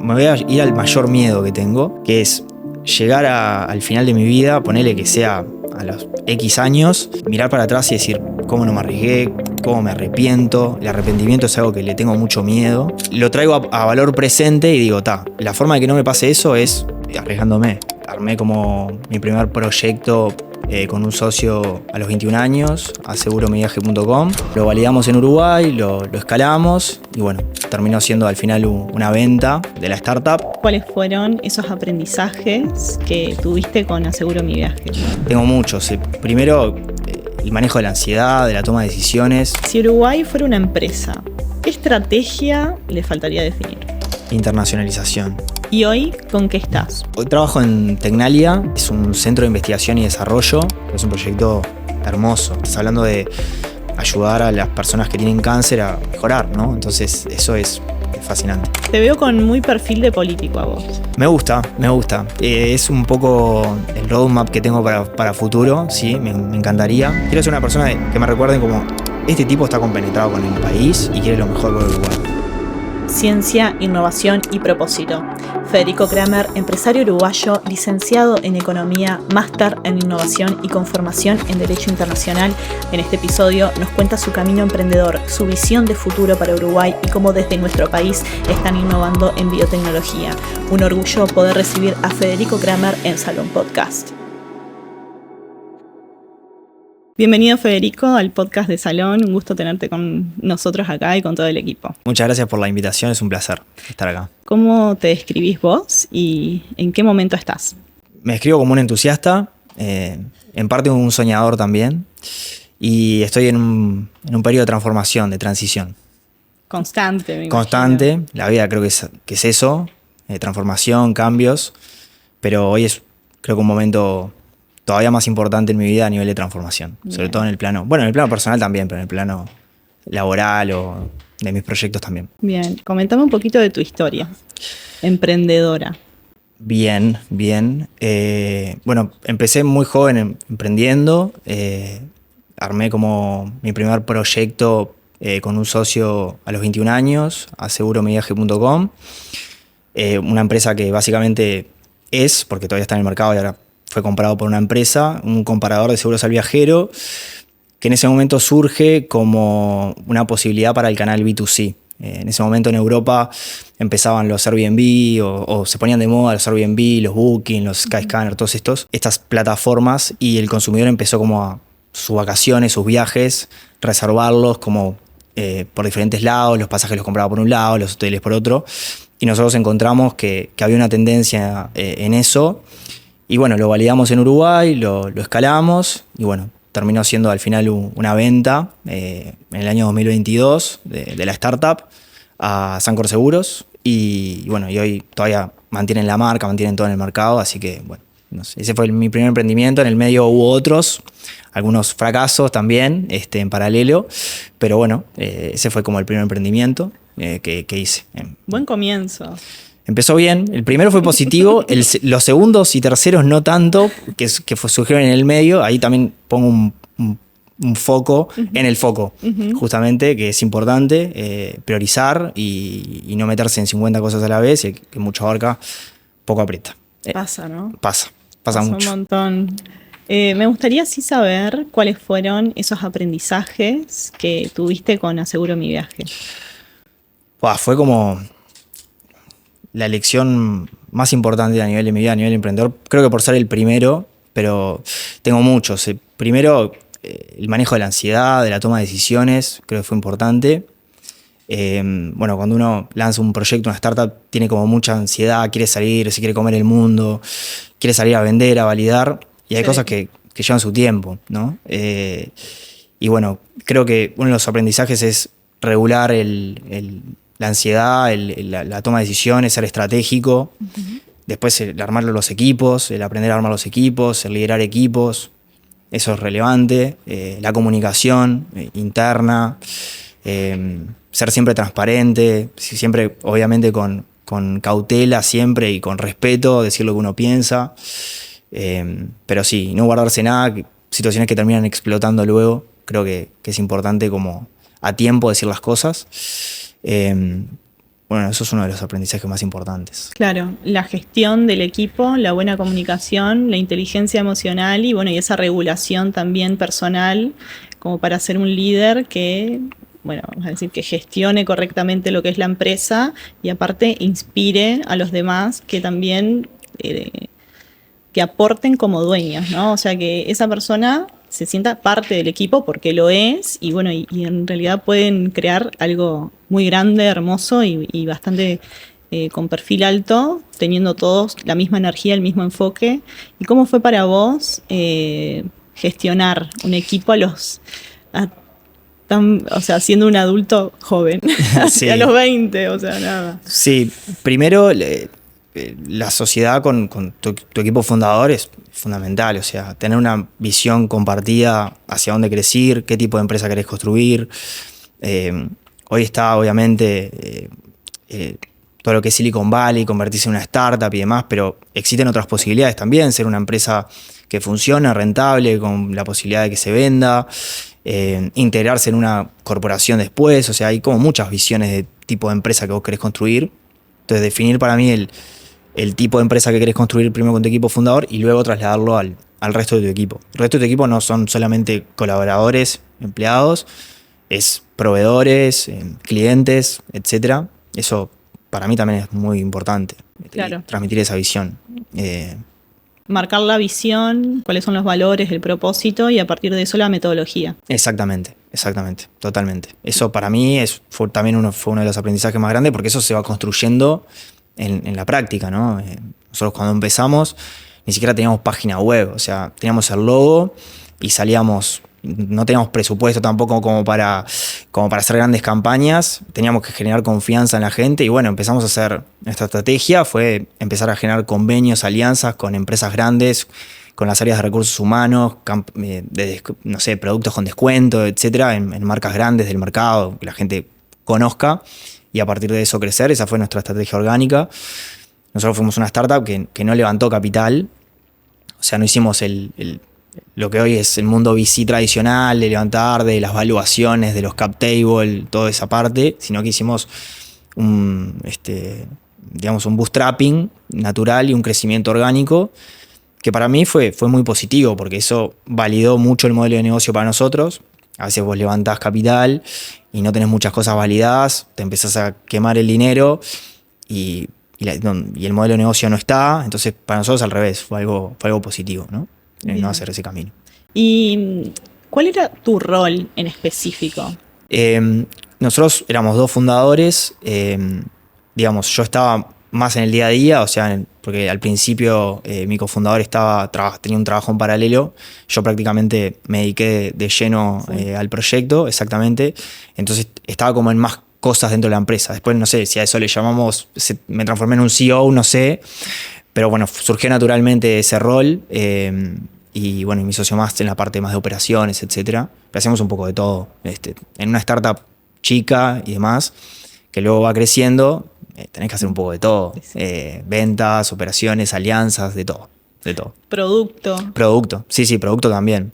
Me voy a ir al mayor miedo que tengo, que es llegar al final de mi vida, ponerle que sea a los X años, mirar para atrás y decir cómo no me arriesgué, cómo me arrepiento. El arrepentimiento es algo que le tengo mucho miedo. Lo traigo a valor presente y digo, la forma de que no me pase eso es arriesgándome. Armé como mi primer proyecto con un socio a los 21 años, aseguromiviaje.com. Lo validamos en Uruguay, lo escalamos y bueno, terminó siendo al final una venta de la startup. ¿Cuáles fueron esos aprendizajes que tuviste con Aseguro Mi Viaje? Tengo muchos. Primero, el manejo de la ansiedad, de la toma de decisiones. Si Uruguay fuera una empresa, ¿qué estrategia le faltaría definir? Internacionalización. ¿Y hoy con qué estás? Hoy trabajo en Tecnalia, es un centro de investigación y desarrollo, es un proyecto hermoso. Estás hablando de ayudar a las personas que tienen cáncer a mejorar, ¿no? Entonces eso es fascinante. Te veo con muy perfil de político a vos. Me gusta. Es un poco el roadmap que tengo para futuro, sí, me encantaría. Quiero ser una persona que me recuerden como, este tipo está compenetrado con el país y quiere lo mejor para Uruguay. Ciencia, innovación y propósito. Federico Kramer, empresario uruguayo, licenciado en Economía, máster en Innovación y con formación en Derecho Internacional. En este episodio nos cuenta su camino emprendedor, su visión de futuro para Uruguay y cómo desde nuestro país están innovando en biotecnología. Un orgullo poder recibir a Federico Kramer en Salón Podcast. Bienvenido, Federico, al podcast de Salón. Un gusto tenerte con nosotros acá y con todo el equipo. Muchas gracias por la invitación, es un placer estar acá. ¿Cómo te describís vos y en qué momento estás? Me describo como un entusiasta, en parte un soñador también, y estoy en un periodo de transformación, de transición. Constante, me Constante, imagino. la vida creo que es eso, transformación, cambios, pero hoy es creo que un momento todavía más importante en mi vida a nivel de transformación. Bien. Sobre todo en el plano personal también, pero en el plano laboral o de mis proyectos también. Bien, comentame un poquito de tu historia, emprendedora. Bien. Bueno, empecé muy joven emprendiendo, armé como mi primer proyecto con un socio a los 21 años, aseguromiviaje.com, una empresa que básicamente porque todavía está en el mercado y ahora fue comprado por una empresa, un comparador de seguros al viajero, que en ese momento surge como una posibilidad para el canal B2C. En ese momento en Europa empezaban los Airbnb o se ponían de moda los Airbnb, los Booking, los Skyscanner, todas estas plataformas, y el consumidor empezó como a sus vacaciones, sus viajes, reservarlos como por diferentes lados, los pasajes los compraba por un lado, los hoteles por otro, y nosotros encontramos que había una tendencia en eso. Y bueno, lo validamos en Uruguay, lo escalamos y bueno, terminó siendo al final una venta en el año 2022 de la startup a Sancor Seguros y bueno, y hoy todavía mantienen la marca, mantienen todo en el mercado, así que bueno, no sé, ese fue mi primer emprendimiento. En el medio hubo otros, algunos fracasos también en paralelo, pero bueno, ese fue como el primer emprendimiento que hice. Buen comienzo. Empezó bien, el primero fue positivo, los segundos y terceros no tanto, que surgieron en el medio. Ahí también pongo un foco en el foco, justamente, que es importante priorizar y no meterse en 50 cosas a la vez, y que mucho abarca, poco aprieta. Pasa, ¿no? Pasa mucho. Un montón. Me gustaría sí saber cuáles fueron esos aprendizajes que tuviste con Aseguro Mi Viaje. Fue como la lección más importante a nivel de mi vida, a nivel emprendedor. Creo que por ser el primero, pero tengo muchos. Primero, el manejo de la ansiedad, de la toma de decisiones, creo que fue importante. Bueno, cuando uno lanza un proyecto, una startup, tiene como mucha ansiedad, quiere salir, se quiere comer el mundo, quiere salir a vender, a validar, y hay cosas que llevan su tiempo, ¿no? Y bueno, creo que uno de los aprendizajes es regular la ansiedad, la toma de decisiones, ser estratégico. Después el armar los equipos, el aprender a armar los equipos, el liderar equipos, eso es relevante. La comunicación interna, ser siempre transparente, siempre obviamente con cautela siempre y con respeto, decir lo que uno piensa. Pero sí, no guardarse nada, situaciones que terminan explotando luego. Creo que es importante como a tiempo decir las cosas. bueno, eso es uno de los aprendizajes más importantes. Claro, la gestión del equipo, la buena comunicación, la inteligencia emocional y bueno, y esa regulación también personal como para ser un líder que, bueno, vamos a decir que gestione correctamente lo que es la empresa y aparte inspire a los demás que también que aporten como dueños, ¿no? O sea, que esa persona se sienta parte del equipo porque lo es y bueno, y en realidad pueden crear algo muy grande, hermoso y bastante con perfil alto, teniendo todos la misma energía, el mismo enfoque. ¿Y cómo fue para vos gestionar un equipo o sea, siendo un adulto joven, Sí. a los 20, o sea, nada? Sí, primero la sociedad con tu equipo fundador es fundamental, o sea, tener una visión compartida hacia dónde querés ir, qué tipo de empresa querés construir. Hoy está obviamente todo lo que es Silicon Valley, convertirse en una startup y demás, pero existen otras posibilidades también, ser una empresa que funcione, rentable, con la posibilidad de que se venda, integrarse en una corporación después, o sea, hay como muchas visiones de tipo de empresa que vos querés construir. Entonces, definir para mí el tipo de empresa que querés construir primero con tu equipo fundador y luego trasladarlo al resto de tu equipo. El resto de tu equipo no son solamente colaboradores, empleados, es proveedores, clientes, etcétera. Eso para mí también es muy importante. Claro. Transmitir esa visión. Marcar la visión, cuáles son los valores, el propósito y a partir de eso la metodología. Exactamente, totalmente. Eso para mí fue uno de los aprendizajes más grandes porque eso se va construyendo en la práctica, ¿no? Nosotros cuando empezamos ni siquiera teníamos página web, o sea, teníamos el logo y salíamos, no teníamos presupuesto tampoco como para hacer grandes campañas, teníamos que generar confianza en la gente y bueno, empezamos a hacer, nuestra estrategia fue empezar a generar convenios, alianzas con empresas grandes, con las áreas de recursos humanos, no sé, productos con descuento, etcétera, en marcas grandes del mercado, que la gente conozca y a partir de eso crecer. Esa fue nuestra estrategia orgánica. Nosotros fuimos una startup que no levantó capital, o sea, no hicimos lo que hoy es el mundo VC tradicional, de levantar, de las valuaciones, de los cap table, toda esa parte, sino que hicimos un bootstrapping natural y un crecimiento orgánico que para mí fue muy positivo porque eso validó mucho el modelo de negocio para nosotros. A veces vos levantás capital y no tenés muchas cosas validadas, te empezás a quemar el dinero y el modelo de negocio no está. Entonces para nosotros al revés, fue algo positivo, ¿no? No hacer ese camino. ¿Y cuál era tu rol en específico? Nosotros éramos dos fundadores, digamos, yo estaba más en el día a día, o sea, porque al principio mi cofundador tenía un trabajo en paralelo, yo prácticamente me dediqué de lleno al proyecto, exactamente, entonces estaba como en más cosas dentro de la empresa. Después, no sé, si a eso le llamamos, me transformé en un CEO, no sé, pero bueno, surgió naturalmente ese rol y bueno, mi socio más en la parte más de operaciones, etcétera. Pero hacemos un poco de todo. En una startup chica y demás, que luego va creciendo, tenés que hacer un poco de todo. Sí. Ventas, operaciones, alianzas, de todo. Producto. Sí, producto también.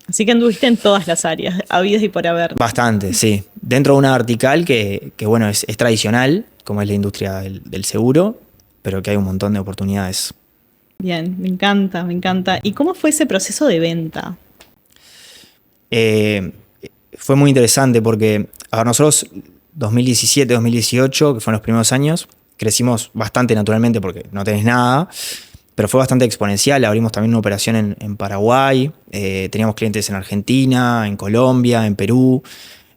Así que anduviste en todas las áreas, habidas y por haber. Bastante, sí. Dentro de una vertical que bueno, es tradicional, como es la industria del seguro, pero que hay un montón de oportunidades. Bien, me encanta. ¿Y cómo fue ese proceso de venta? Fue muy interesante porque nosotros 2017, 2018, que fueron los primeros años, crecimos bastante naturalmente porque no tenés nada, pero fue bastante exponencial. Abrimos también una operación en Paraguay, teníamos clientes en Argentina, en Colombia, en Perú.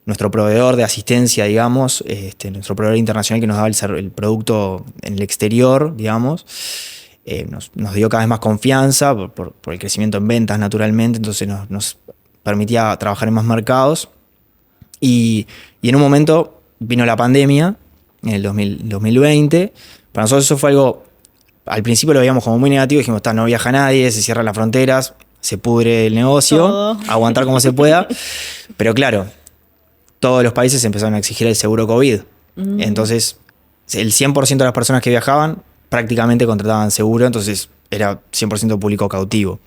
Nuestro proveedor de asistencia, digamos, nuestro proveedor internacional que nos daba el producto en el exterior, digamos, nos dio cada vez más confianza por el crecimiento en ventas naturalmente, entonces nos permitía trabajar en más mercados. Y en un momento vino la pandemia, en el 2020. Para nosotros eso fue algo, al principio lo veíamos como muy negativo, dijimos, no viaja nadie, se cierran las fronteras, se pudre el negocio, todo. Aguantar como se pueda. Pero claro, todos los países empezaron a exigir el seguro COVID. Entonces, el 100% de las personas que viajaban prácticamente contrataban seguro, entonces era 100% público cautivo.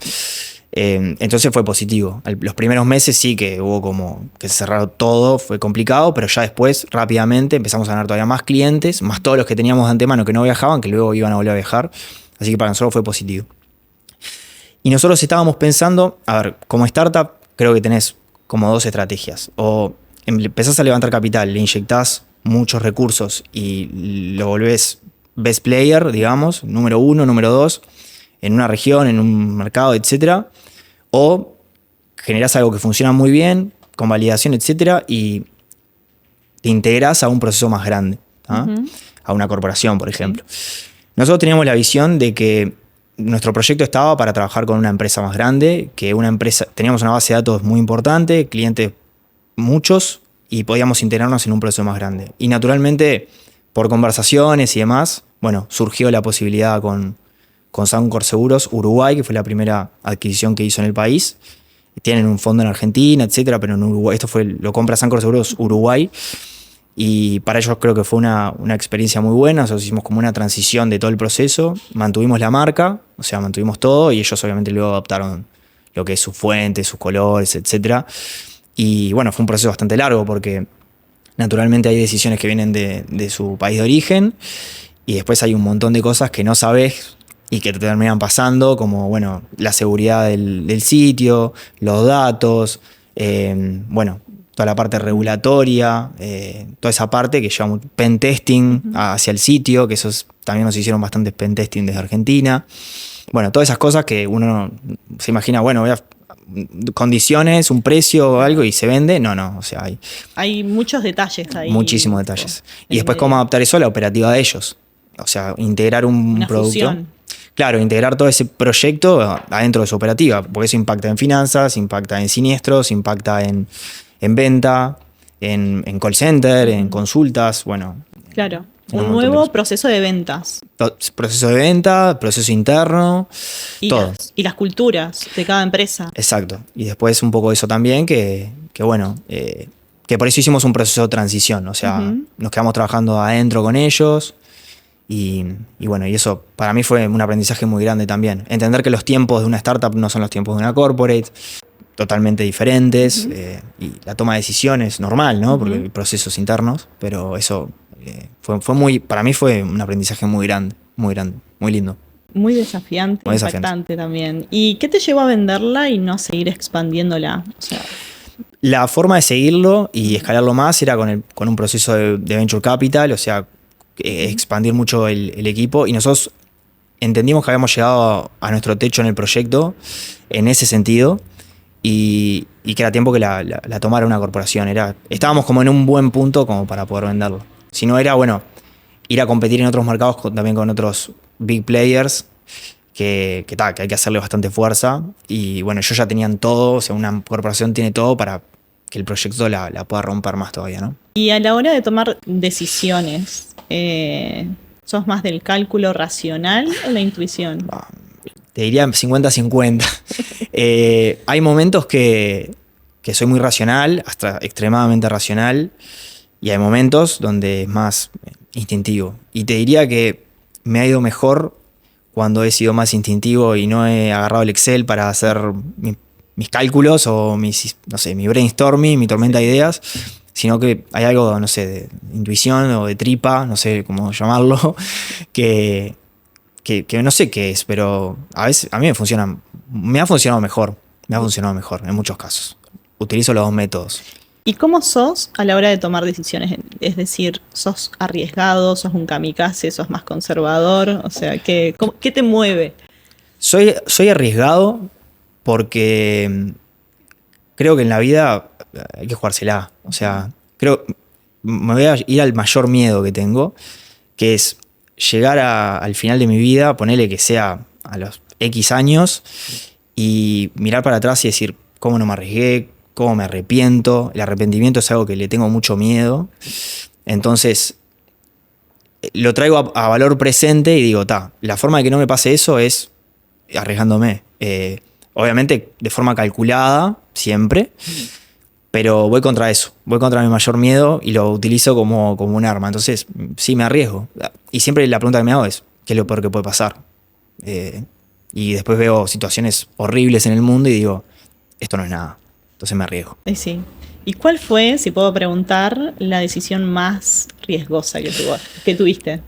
Entonces fue positivo. Los primeros meses sí que hubo como que se cerraron todo, fue complicado, pero ya después rápidamente empezamos a ganar todavía más clientes, más todos los que teníamos de antemano que no viajaban, que luego iban a volver a viajar. Así que para nosotros fue positivo. Y nosotros estábamos pensando, a ver, como startup creo que tenés como dos estrategias. O empezás a levantar capital, le inyectás muchos recursos y lo volvés best player, digamos, número 1, número 2, en una región, en un mercado, etcétera. O generás algo que funciona muy bien, con validación, etcétera, y te integrás a un proceso más grande, a una corporación, por ejemplo. Nosotros teníamos la visión de que nuestro proyecto estaba para trabajar con una empresa más grande, que una empresa, teníamos una base de datos muy importante, clientes muchos, y podíamos integrarnos en un proceso más grande. Y naturalmente, por conversaciones y demás, bueno, surgió la posibilidad con Sancor Seguros Uruguay, que fue la primera adquisición que hizo en el país. Tienen un fondo en Argentina, etcétera, pero en Uruguay, lo compra Sancor Seguros Uruguay. Y para ellos creo que fue una experiencia muy buena. Nosotros hicimos como una transición de todo el proceso. Mantuvimos la marca, o sea, mantuvimos todo, y ellos obviamente luego adaptaron lo que es su fuente, sus colores, etcétera. Y bueno, fue un proceso bastante largo porque naturalmente hay decisiones que vienen de su país de origen y después hay un montón de cosas que no sabes y que te terminan pasando, como bueno, la seguridad del sitio, los datos, bueno, toda la parte regulatoria, toda esa parte que lleva pen testing hacia el sitio, que también nos hicieron bastantes pen testing desde Argentina. Bueno, todas esas cosas que uno se imagina, bueno, condiciones, un precio o algo y se vende. No, o sea, hay muchos detalles ahí. Muchísimos detalles. Y después cómo adaptar eso a la operativa de ellos. O sea, integrar un producto. Fusión. Claro, integrar todo ese proyecto adentro de su operativa, porque eso impacta en finanzas, impacta en siniestros, impacta en venta, en call center, en consultas, bueno. Claro, un nuevo proceso de ventas. Proceso de venta, proceso interno, todo. Y las culturas de cada empresa. Exacto. Y después un poco eso también, que bueno, que por eso hicimos un proceso de transición. O sea, nos quedamos trabajando adentro con ellos. Y bueno, y eso para mí fue un aprendizaje muy grande también. Entender que los tiempos de una startup no son los tiempos de una corporate, totalmente diferentes. Y la toma de decisiones normal, ¿no? Porque hay procesos internos, pero eso fue muy, para mí fue un aprendizaje muy grande, muy lindo. Muy desafiante, impactante también. ¿Y qué te llevó a venderla y no a seguir expandiéndola? O sea, la forma de seguirlo y escalarlo más era con un proceso de venture capital, o sea, expandir mucho el equipo, y nosotros entendimos que habíamos llegado a nuestro techo en el proyecto en ese sentido, y que era tiempo que la tomara una corporación. Estábamos como en un buen punto como para poder venderlo. Si no era, bueno, ir a competir en otros mercados también con otros big players que hay que hacerle bastante fuerza, y bueno, ellos ya tenían todo, o sea, una corporación tiene todo para que el proyecto la pueda romper más todavía, ¿no? Y a la hora de tomar decisiones, ¿sos más del cálculo racional o la intuición? Te diría 50-50. Hay momentos que soy muy racional, hasta extremadamente racional, y hay momentos donde es más instintivo. Y te diría que me ha ido mejor cuando he sido más instintivo y no he agarrado el Excel para hacer mis cálculos o mi brainstorming, mi tormenta de ideas, sino que hay algo, no sé, de intuición o de tripa, no sé cómo llamarlo, que no sé qué es, pero a veces a mí me ha funcionado mejor en muchos casos. Utilizo los dos métodos. ¿Y cómo sos a la hora de tomar decisiones? Es decir, ¿sos arriesgado, sos un kamikaze, sos más conservador? O sea, ¿qué te mueve? Soy arriesgado porque creo que en la vida hay que jugársela. O sea, me voy a ir al mayor miedo que tengo, que es llegar al final de mi vida, ponerle que sea a los X años, y mirar para atrás y decir, ¿cómo no me arriesgué? ¿Cómo me arrepiento? El arrepentimiento es algo que le tengo mucho miedo. Entonces, lo traigo a valor presente y digo, la forma de que no me pase eso es arriesgándome. Obviamente de forma calculada, siempre, pero voy contra eso. Voy contra mi mayor miedo y lo utilizo como un arma. Entonces, sí, me arriesgo. Y siempre la pregunta que me hago es, ¿qué es lo peor que puede pasar? Y y después veo situaciones horribles en el mundo y digo, esto no es nada. Entonces me arriesgo. Sí. ¿Y cuál fue, si puedo preguntar, la decisión más riesgosa que tuviste?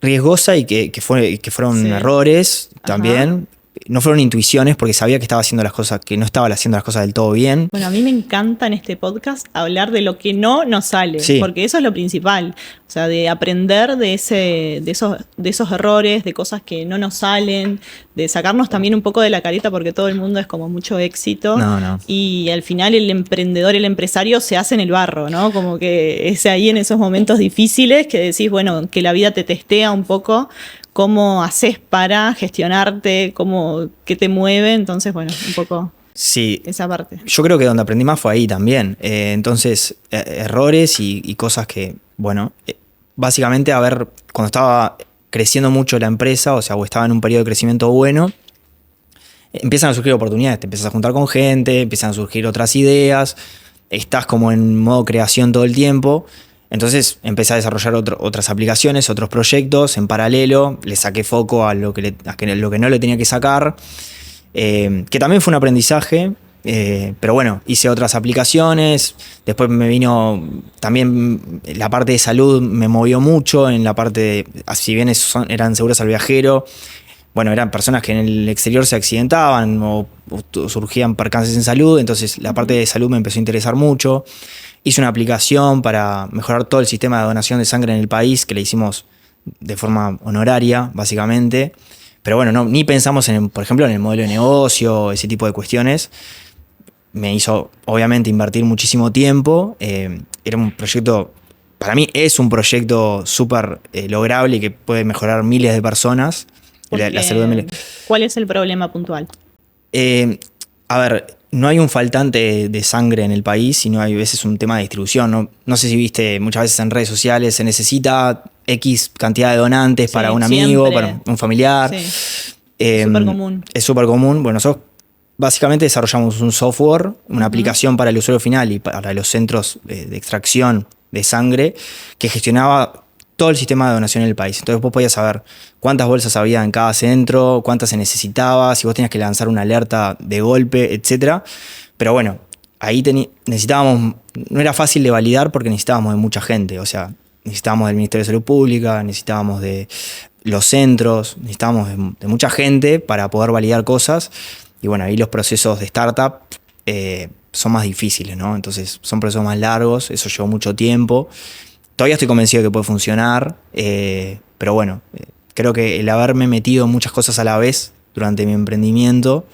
Riesgosa y que fueron errores también. No fueron intuiciones porque sabía que estaba haciendo las cosas, que no estaba haciendo las cosas del todo bien. Bueno, a mí me encanta en este podcast hablar de lo que no nos sale, porque eso es lo principal. O sea, de aprender de esos errores, de cosas que no nos salen, de sacarnos también un poco de la careta porque todo el mundo es como mucho éxito. No. Y al final el emprendedor, el empresario se hace en el barro, ¿no? Como que es ahí en esos momentos difíciles que decís, bueno, que la vida te testea un poco cómo haces para gestionarte, qué te mueve. Entonces, bueno, un poco esa parte. Yo creo que donde aprendí más fue ahí también. Entonces, errores y cosas que, bueno, básicamente, cuando estaba creciendo mucho la empresa, o estaba en un periodo de crecimiento bueno, empiezan a surgir oportunidades, te empiezas a juntar con gente, empiezan a surgir otras ideas, estás como en modo creación todo el tiempo. Entonces empecé a desarrollar otras aplicaciones, otros proyectos en paralelo, le saqué foco a lo que no le tenía que sacar, que también fue un aprendizaje, pero bueno, hice otras aplicaciones, después me vino también la parte de salud, me movió mucho en la parte de, si bien eran seguros al viajero, bueno, eran personas que en el exterior se accidentaban o surgían percances en salud, entonces la parte de salud me empezó a interesar mucho. Hice una aplicación para mejorar todo el sistema de donación de sangre en el país, que le hicimos de forma honoraria, básicamente. Pero bueno, ni pensamos, por ejemplo, en el modelo de negocio, ese tipo de cuestiones. Me hizo, obviamente, invertir muchísimo tiempo. Era un proyecto, para mí es un proyecto súper lograble y que puede mejorar miles de personas. La salud de miles. ¿Cuál es el problema puntual? A ver, no hay un faltante de sangre en el país, sino hay veces un tema de distribución. No sé si viste, muchas veces en redes sociales se necesita X cantidad de donantes para un amigo, para un familiar. Sí. Es súper común. Es súper común. Bueno, nosotros básicamente desarrollamos un software, una aplicación para el usuario final y para los centros de extracción de sangre que gestionaba todo el sistema de donación en el país. Entonces vos podías saber cuántas bolsas había en cada centro, cuántas se necesitaba, si vos tenías que lanzar una alerta de golpe, etc. Pero bueno, ahí necesitábamos, no era fácil de validar porque necesitábamos de mucha gente. O sea, necesitábamos del Ministerio de Salud Pública, necesitábamos de los centros, necesitábamos de mucha gente para poder validar cosas. Y bueno, ahí los procesos de startup son más difíciles, ¿no? Entonces son procesos más largos, eso llevó mucho tiempo. Todavía estoy convencido de que puede funcionar, pero bueno, creo que el haberme metido en muchas cosas a la vez durante mi emprendimiento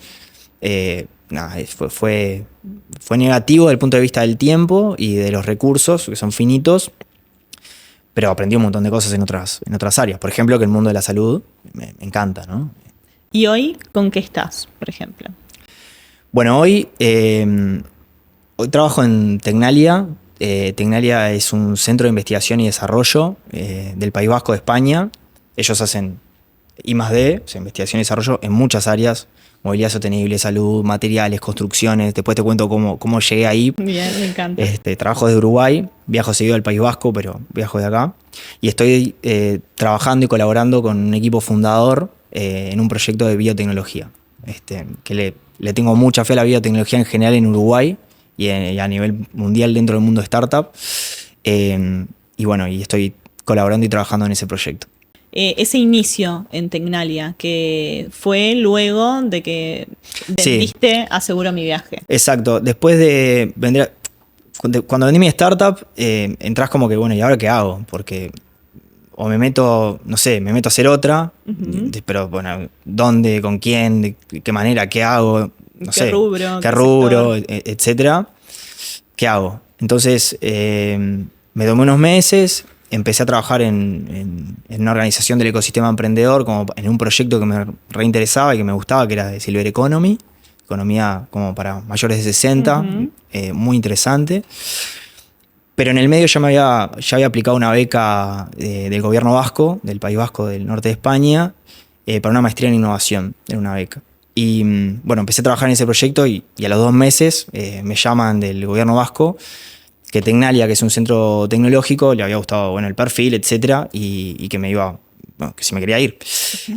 fue negativo desde el punto de vista del tiempo y de los recursos, que son finitos, pero aprendí un montón de cosas en otras áreas. Por ejemplo, que el mundo de la salud me encanta, ¿no? ¿Y hoy con qué estás, por ejemplo? Bueno, hoy trabajo en Tecnalia. Tecnalia es un centro de investigación y desarrollo del País Vasco de España. Ellos hacen I+D, o sea, investigación y desarrollo en muchas áreas: movilidad sostenible, salud, materiales, construcciones. Después te cuento cómo llegué ahí. Bien, me encanta. Trabajo desde Uruguay, viajo seguido al País Vasco, pero viajo de acá. Y estoy trabajando y colaborando con un equipo fundador en un proyecto de biotecnología. Que le tengo mucha fe a la biotecnología en general en Uruguay y a nivel mundial dentro del mundo de startup. Y bueno, y estoy colaborando y trabajando en ese proyecto. Ese inicio en Tecnalia, que fue luego de que vendiste Aseguro Mi Viaje. Exacto. Después de vender, cuando vendí mi startup, entras como que, bueno, ¿y ahora qué hago? Porque o me meto a hacer otra, pero bueno, ¿dónde? ¿Con quién? ¿De qué manera? ¿Qué hago? ¿Qué rubro? Etcétera. ¿Qué hago? Entonces me tomé unos meses, empecé a trabajar en una organización del ecosistema emprendedor, como en un proyecto que me reinteresaba y que me gustaba, que era de Silver Economy, economía como para mayores de 60, muy interesante. Pero en el medio ya había aplicado una beca del gobierno vasco, del País Vasco del norte de España, para una maestría en innovación, era una beca. Y bueno, empecé a trabajar en ese proyecto y a los 2 meses me llaman del gobierno vasco que Tecnalia, que es un centro tecnológico, le había gustado, bueno, el perfil, etcétera, y que me iba bueno, que si me quería ir.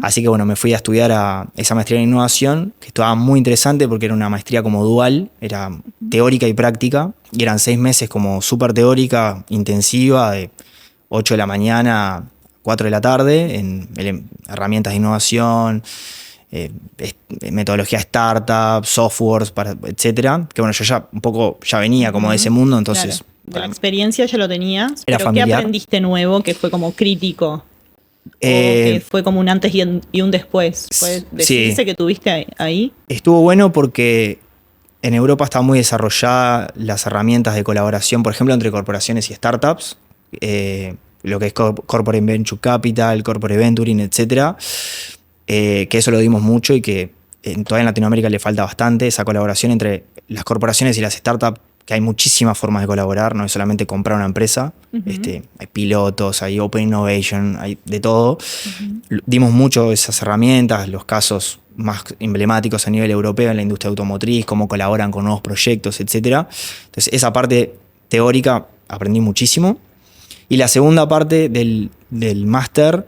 Así que bueno, me fui a estudiar a esa maestría en innovación, que estaba muy interesante porque era una maestría como dual, era teórica y práctica, y eran 6 meses como súper teórica, intensiva, de 8 de la mañana a 4 de la tarde, en herramientas de innovación, metodología startup, softwares, etcétera. Que bueno, yo ya un poco ya venía como de ese mundo, entonces... Claro. De la experiencia ya lo tenías, era pero familiar. ¿qué aprendiste nuevo que fue como crítico? O que fue como un antes y un después. ¿Puedes decirse sí. que tuviste ahí? Estuvo bueno porque en Europa están muy desarrolladas las herramientas de colaboración, por ejemplo, entre corporaciones y startups, lo que es Corporate Venture Capital, Corporate Venturing, etcétera, que eso lo dimos mucho y que todavía en Latinoamérica le falta bastante, esa colaboración entre las corporaciones y las startups, que hay muchísimas formas de colaborar, no es solamente comprar una empresa, hay pilotos, hay Open Innovation, hay de todo. Dimos mucho esas herramientas, los casos más emblemáticos a nivel europeo en la industria automotriz, cómo colaboran con nuevos proyectos, etc. Entonces esa parte teórica aprendí muchísimo. Y la segunda parte del máster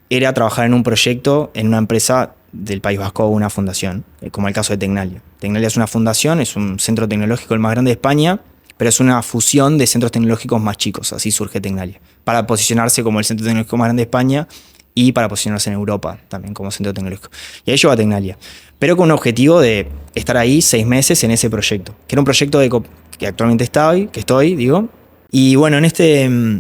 era trabajar en un proyecto en una empresa del País Vasco, una fundación, como el caso de Tecnalia. Tecnalia es una fundación, es un centro tecnológico el más grande de España, pero es una fusión de centros tecnológicos más chicos, así surge Tecnalia, para posicionarse como el centro tecnológico más grande de España y para posicionarse en Europa también como centro tecnológico. Y ahí llegó a Tecnalia, pero con un objetivo de estar ahí 6 meses en ese proyecto, que era un proyecto que actualmente estoy. Y bueno,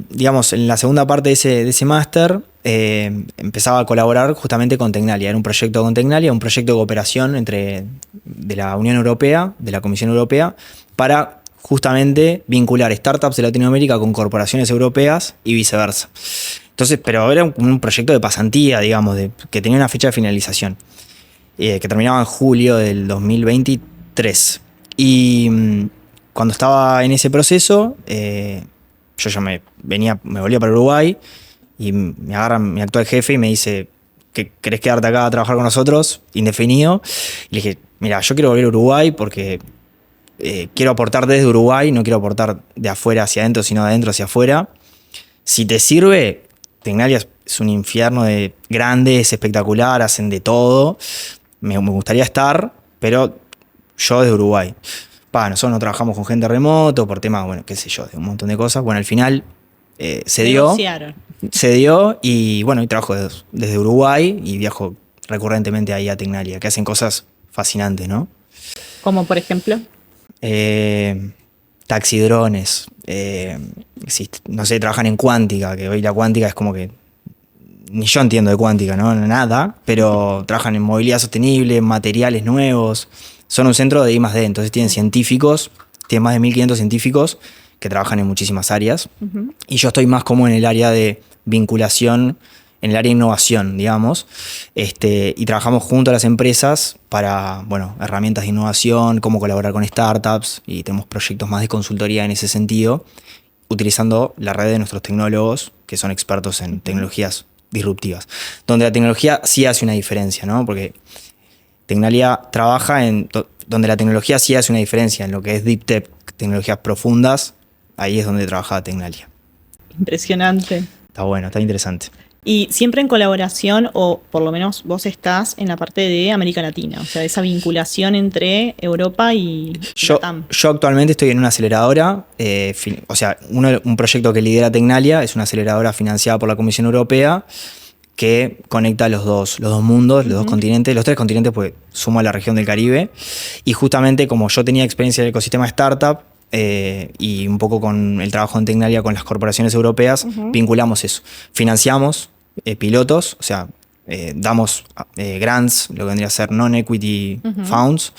digamos, en la segunda parte de ese máster, empezaba a colaborar justamente con Tecnalia. Era un proyecto con Tecnalia, un proyecto de cooperación de la Unión Europea, de la Comisión Europea, para justamente vincular startups de Latinoamérica con corporaciones europeas y viceversa. Entonces, pero era un proyecto de pasantía, digamos, que tenía una fecha de finalización, que terminaba en julio del 2023. Y cuando estaba en ese proceso, yo ya me volvía para Uruguay y me agarra mi actual jefe y me dice: ¿querés quedarte acá a trabajar con nosotros indefinido? Y le dije: mira, yo quiero volver a Uruguay porque quiero aportar desde Uruguay, no quiero aportar de afuera hacia adentro, sino de adentro hacia afuera. Si te sirve, Tecnalia es un infierno grande, es espectacular, hacen de todo. Me gustaría estar, pero yo desde Uruguay. Nosotros no trabajamos con gente remoto por temas, bueno, qué sé yo, de un montón de cosas. Bueno, al final se dio y bueno, y trabajo desde Uruguay y viajo recurrentemente ahí a Tecnalia, que hacen cosas fascinantes, ¿no? Como por ejemplo. Taxidrones, no sé, trabajan en cuántica, que hoy la cuántica es como que ni yo entiendo de cuántica, ¿no? Nada, pero trabajan en movilidad sostenible, materiales nuevos. Son un centro de I+D, entonces tienen científicos, tienen más de 1.500 científicos que trabajan en muchísimas áreas. Y yo estoy más como en el área de vinculación, en el área de innovación, digamos. Y trabajamos junto a las empresas para, bueno, herramientas de innovación, cómo colaborar con startups, y tenemos proyectos más de consultoría en ese sentido, utilizando la red de nuestros tecnólogos, que son expertos en tecnologías disruptivas, donde la tecnología sí hace una diferencia, ¿no? Porque Tecnalia trabaja donde la tecnología sí hace una diferencia, en lo que es Deep Tech, tecnologías profundas, ahí es donde trabaja Tecnalia. Impresionante. Está bueno, está interesante. Y siempre en colaboración, o por lo menos vos estás en la parte de América Latina, o sea, esa vinculación entre Europa y Latam. Yo actualmente estoy en una aceleradora, un proyecto que lidera Tecnalia, es una aceleradora financiada por la Comisión Europea, que conecta los dos mundos, los dos continentes, los 3 continentes, pues sumo a la región del Caribe. Y justamente como yo tenía experiencia en el ecosistema startup y un poco con el trabajo en Tecnalia con las corporaciones europeas, vinculamos eso. Financiamos pilotos, o sea, damos grants, lo que vendría a ser non-equity funds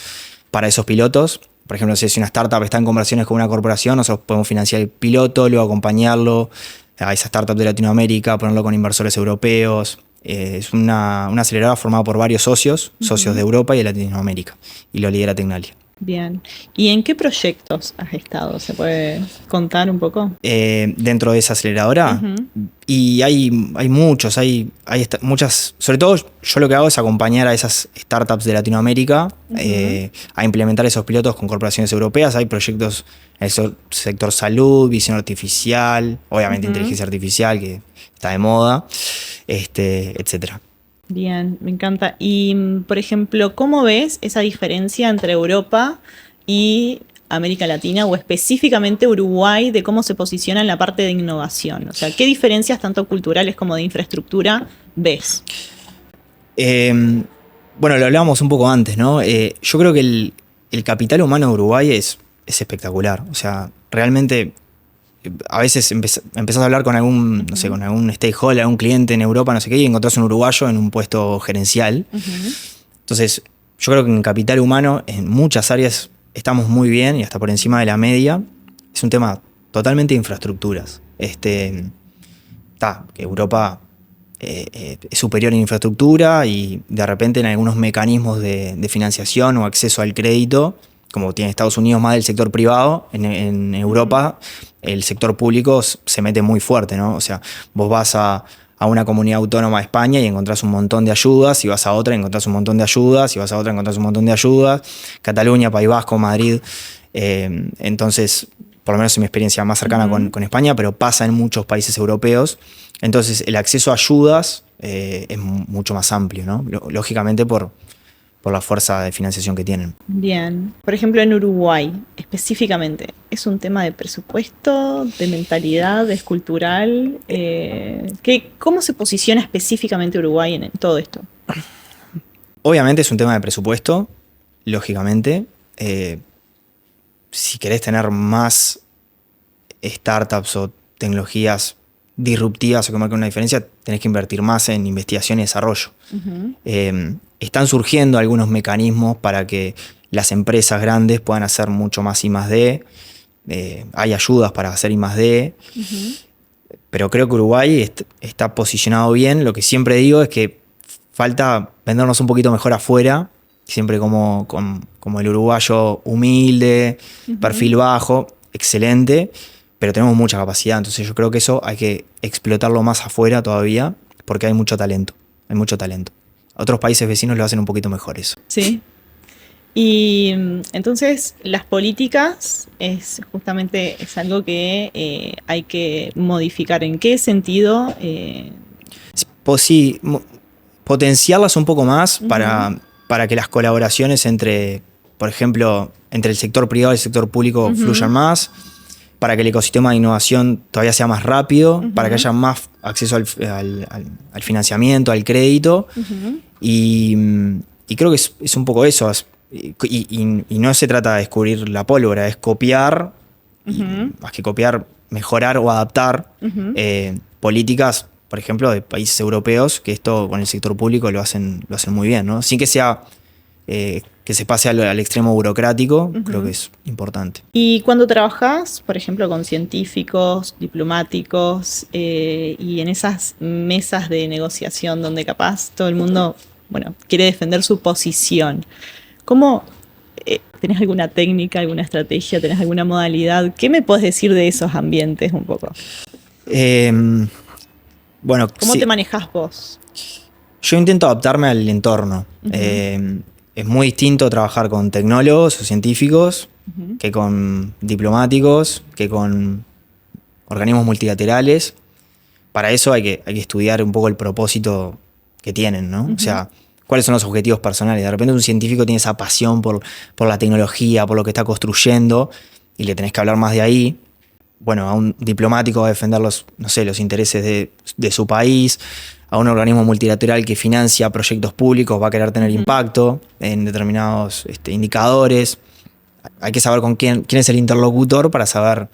para esos pilotos. Por ejemplo, si una startup está en conversaciones con una corporación, nosotros podemos financiar el piloto, luego acompañarlo a esa startup de Latinoamérica, ponerlo con inversores europeos. Es una aceleradora formada por varios socios de Europa y de Latinoamérica, y lo lidera Tecnalia. Bien. ¿Y en qué proyectos has estado? ¿Se puede contar un poco? Dentro de esa aceleradora, y hay muchos, hay muchas. Sobre todo, yo lo que hago es acompañar a esas startups de Latinoamérica a implementar esos pilotos con corporaciones europeas. Hay proyectos en el sector salud, visión artificial, obviamente inteligencia artificial, que está de moda. etcétera. Bien, me encanta. Y, por ejemplo, ¿cómo ves esa diferencia entre Europa y América Latina o específicamente Uruguay de cómo se posiciona en la parte de innovación? O sea, ¿qué diferencias tanto culturales como de infraestructura ves? Bueno, lo hablábamos un poco antes, ¿no? Yo creo que el capital humano de Uruguay es espectacular. O sea, realmente a veces empezás a hablar con algún, no sé, con algún stakeholder, algún cliente en Europa, no sé qué, y encontrás un uruguayo en un puesto gerencial. Entonces, yo creo que en capital humano, en muchas áreas, estamos muy bien y hasta por encima de la media. Es un tema totalmente de infraestructuras. Que Europa es superior en infraestructura y de repente en algunos mecanismos de financiación o acceso al crédito, como tiene Estados Unidos más del sector privado, en Europa el sector público se mete muy fuerte, ¿no? O sea, vos vas a una comunidad autónoma de España y encontrás un montón de ayudas, y vas a otra y encontrás un montón de ayudas, y vas a otra y encontrás un montón de ayudas. Cataluña, País Vasco, Madrid. Entonces, por lo menos en mi experiencia más cercana con España, pero pasa en muchos países europeos. Entonces, el acceso a ayudas es mucho más amplio, ¿no? Lógicamente por la fuerza de financiación que tienen. Bien. Por ejemplo, en Uruguay, específicamente, ¿es un tema de presupuesto, de mentalidad, es cultural? ¿Cómo se posiciona específicamente Uruguay en todo esto? Obviamente es un tema de presupuesto, lógicamente. Si querés tener más startups o tecnologías disruptivas o que marquen una diferencia, tenés que invertir más en investigación y desarrollo. Están surgiendo algunos mecanismos para que las empresas grandes puedan hacer mucho más I+D. Hay ayudas para hacer I+D. Pero creo que Uruguay está posicionado bien. Lo que siempre digo es que falta vendernos un poquito mejor afuera. Siempre como el uruguayo humilde, perfil bajo, excelente, pero tenemos mucha capacidad. Entonces yo creo que eso hay que explotarlo más afuera todavía, porque hay mucho talento. Otros países vecinos lo hacen un poquito mejor eso. Sí. Y entonces las políticas es algo que hay que modificar. ¿En qué sentido? Pues sí, potenciarlas un poco más para que las colaboraciones por ejemplo, entre el sector privado y el sector público fluyan más, para que el ecosistema de innovación todavía sea más rápido, para que haya más acceso al financiamiento, al crédito. Y creo que es un poco eso. Y no se trata de descubrir la pólvora, es copiar, más que copiar, mejorar o adaptar políticas, por ejemplo, de países europeos, que esto con el sector público lo hacen muy bien, ¿no? Sin que sea que se pase al extremo burocrático, creo que es importante. Y cuando trabajás, por ejemplo, con científicos, diplomáticos, y en esas mesas de negociación donde capaz todo el mundo, quiere defender su posición, ¿cómo tenés alguna técnica, alguna estrategia, tenés alguna modalidad? ¿Qué me podés decir de esos ambientes un poco? ¿Cómo te manejás vos? Yo intento adaptarme al entorno. Es muy distinto trabajar con tecnólogos o científicos que con diplomáticos, que con organismos multilaterales. Para eso hay que estudiar un poco el propósito que tienen, ¿no? O sea, cuáles son los objetivos personales. De repente un científico tiene esa pasión por la tecnología, por lo que está construyendo, y le tenés que hablar más de ahí. A un diplomático va a defender los intereses de su país. A un organismo multilateral que financia proyectos públicos va a querer tener impacto en determinados indicadores. Hay que saber con quién es el interlocutor para saber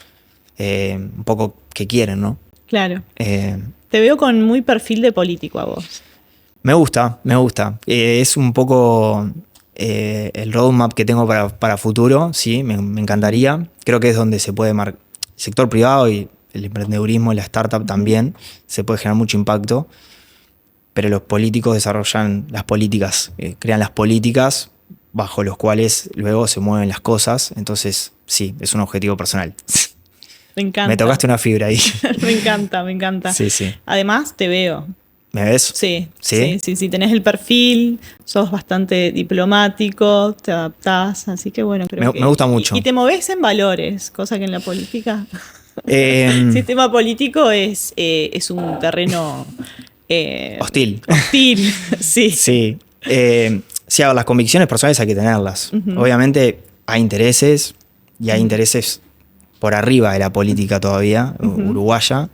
un poco qué quieren, ¿no? Claro. Te veo con muy perfil de político a vos. Me gusta. Es un poco el roadmap que tengo para futuro, sí, me encantaría. Creo que es donde se puede marcar el sector privado y el emprendedurismo y la startup también. Se puede generar mucho impacto. Pero los políticos desarrollan las políticas, crean las políticas bajo los cuales luego se mueven las cosas. Entonces, sí, es un objetivo personal. Me encanta. Me tocaste una fibra ahí. Me encanta. Sí. Además, te veo. ¿Me ves? Sí. Tenés el perfil, sos bastante diplomático, te adaptás, así que creo que... Me gusta mucho. Y te movés en valores, cosa que en la política... El sistema político es un terreno Hostil. Hostil, sí. Sí. Sí, a ver, las convicciones personales hay que tenerlas. Obviamente hay intereses, y hay intereses por arriba de la política todavía, uruguaya.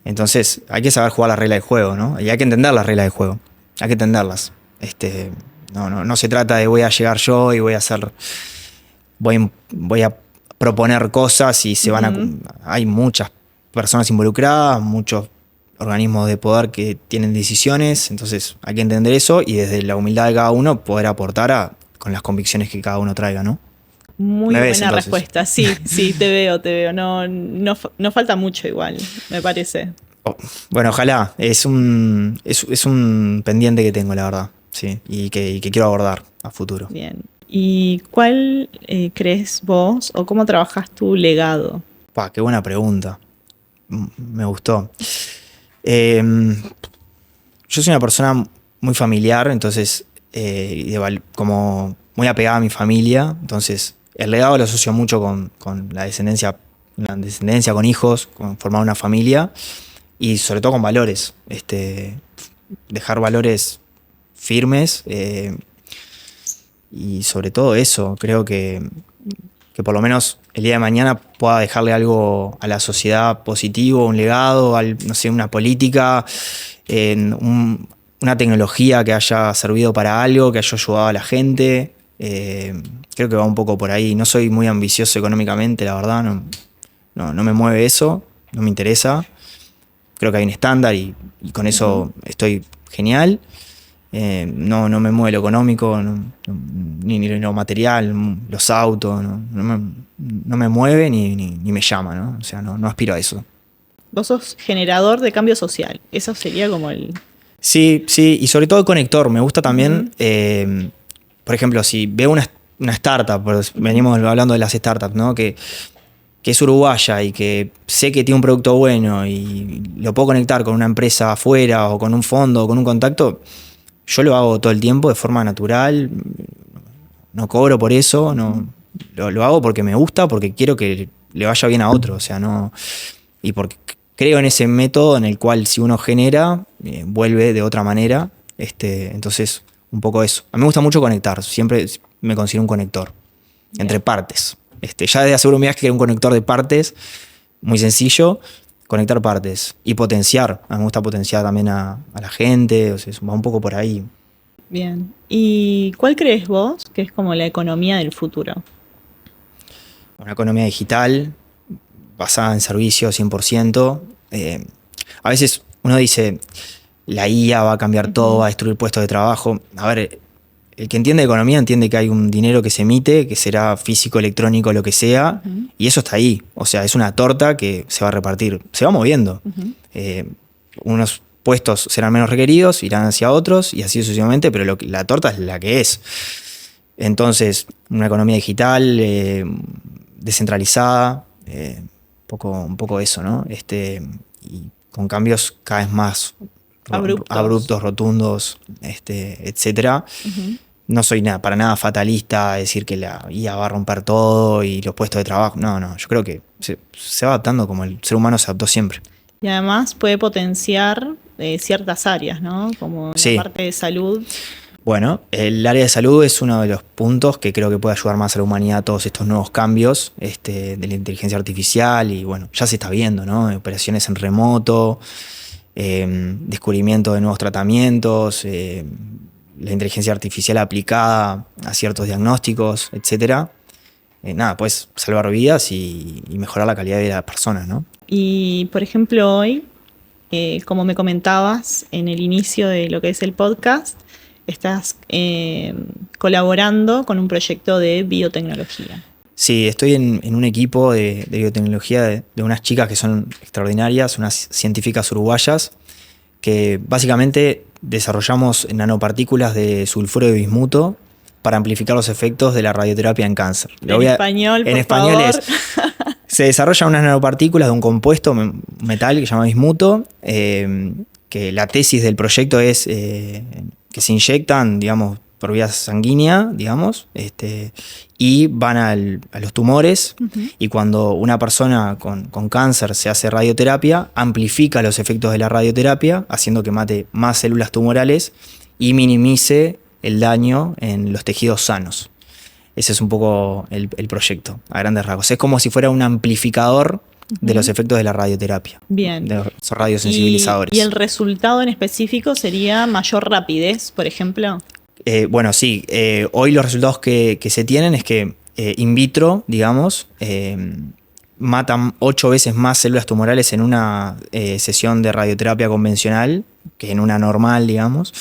Entonces hay que saber jugar las reglas del juego, ¿no? Y hay que entender las reglas del juego. Hay que entenderlas. No se trata de voy a llegar yo y voy a proponer cosas y hay muchas personas involucradas, muchos organismos de poder que tienen decisiones, entonces hay que entender eso y desde la humildad de cada uno poder aportar con las convicciones que cada uno traiga, ¿no? Muy buena respuesta, sí, te veo. No falta mucho igual, me parece. Bueno, ojalá, es un pendiente que tengo, la verdad, sí, y que quiero abordar a futuro. Bien. ¿Y cuál crees vos o cómo trabajás tu legado? Qué buena pregunta. Me gustó. Yo soy una persona muy familiar, entonces, como muy apegada a mi familia, entonces el legado lo asocio mucho con la descendencia, con hijos, con formar una familia y sobre todo con valores. Dejar valores firmes y sobre todo eso, creo que por lo menos el día de mañana pueda dejarle algo a la sociedad positivo, un legado, no sé, una política, una tecnología que haya servido para algo, que haya ayudado a la gente. Creo que va un poco por ahí. No soy muy ambicioso económicamente, la verdad, no me mueve eso, no me interesa. Creo que hay un estándar y con eso estoy genial. No me mueve lo económico, ni lo material, los autos, no me mueve ni me llama, ¿no? O sea, no aspiro a eso. Vos sos generador de cambio social, eso sería como el... Sí, y sobre todo conector. Me gusta también, por ejemplo, si veo una startup, venimos hablando de las startups, ¿no? Que es uruguaya y que sé que tiene un producto bueno y lo puedo conectar con una empresa afuera o con un fondo o con un contacto, yo lo hago todo el tiempo de forma natural, no cobro por eso, lo hago porque me gusta, porque quiero que le vaya bien a otro, o sea, y porque creo en ese método en el cual si uno genera, vuelve de otra manera, entonces un poco eso. A mí me gusta mucho conectar, siempre me considero un conector, entre partes. Ya desde hace unos días que era un conector de partes, muy sencillo, conectar partes y potenciar. A mí me gusta potenciar también a la gente, o sea, va un poco por ahí. Bien. ¿Y cuál crees vos que es como la economía del futuro? Una economía digital, basada en servicios 100%. A veces uno dice, la IA va a cambiar todo, va a destruir puestos de trabajo. A ver, el que entiende economía entiende que hay un dinero que se emite, que será físico, electrónico, lo que sea, y eso está ahí. O sea, es una torta que se va a repartir, se va moviendo. Unos puestos serán menos requeridos, irán hacia otros y así sucesivamente, pero la torta es la que es. Entonces, una economía digital, descentralizada, un poco eso, ¿no? Y con cambios cada vez más abruptos, rotundos, etcétera. No soy para nada fatalista, decir que la IA va a romper todo y los puestos de trabajo. No, yo creo que se va adaptando como el ser humano se adaptó siempre. Y además puede potenciar ciertas áreas, ¿no? Como la parte de salud. Bueno, el área de salud es uno de los puntos que creo que puede ayudar más a la humanidad a todos estos nuevos cambios de la inteligencia artificial y bueno, ya se está viendo, ¿no? Operaciones en remoto, descubrimiento de nuevos tratamientos, la inteligencia artificial aplicada a ciertos diagnósticos, etcétera. Puedes salvar vidas y mejorar la calidad de vida de las personas, ¿no? Y, por ejemplo, hoy, como me comentabas en el inicio de lo que es el podcast, estás colaborando con un proyecto de biotecnología. Sí, estoy en un equipo de biotecnología de unas chicas que son extraordinarias, unas científicas uruguayas, que básicamente desarrollamos nanopartículas de sulfuro de bismuto para amplificar los efectos de la radioterapia en cáncer. En español, por favor. Se desarrollan unas nanopartículas de un compuesto metal que se llama bismuto, que la tesis del proyecto es que se inyectan, digamos, por vía sanguínea, digamos, y van a los tumores. Y cuando una persona con cáncer se hace radioterapia, amplifica los efectos de la radioterapia, haciendo que mate más células tumorales y minimice el daño en los tejidos sanos. Ese es un poco el proyecto, a grandes rasgos. Es como si fuera un amplificador de los efectos de la radioterapia. Bien. De los radiosensibilizadores. ¿Y el resultado en específico sería mayor rapidez, por ejemplo? Bueno, sí. Hoy los resultados que se tienen es que in vitro, digamos, matan 8 veces más células tumorales en una sesión de radioterapia convencional que en una normal, digamos,